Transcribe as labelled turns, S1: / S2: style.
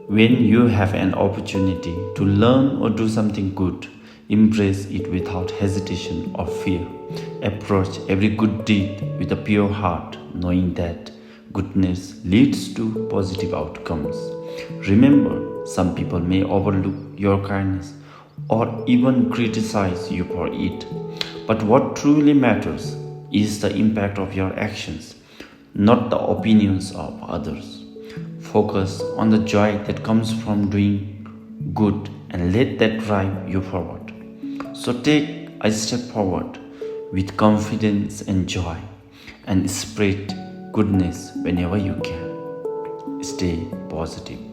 S1: When you have an opportunity to learn or do something good, embrace it without hesitation or fear. Approach every good deed with a pure heart, knowing that goodness leads to positive outcomes. Remember, some people may overlook your kindness or even criticize you for it. But what truly matters is the impact of your actions, not the opinions of others. Focus on the joy that comes from doing good and let that drive you forward. So take a step forward with confidence and joy and spread goodness whenever you can. Stay positive.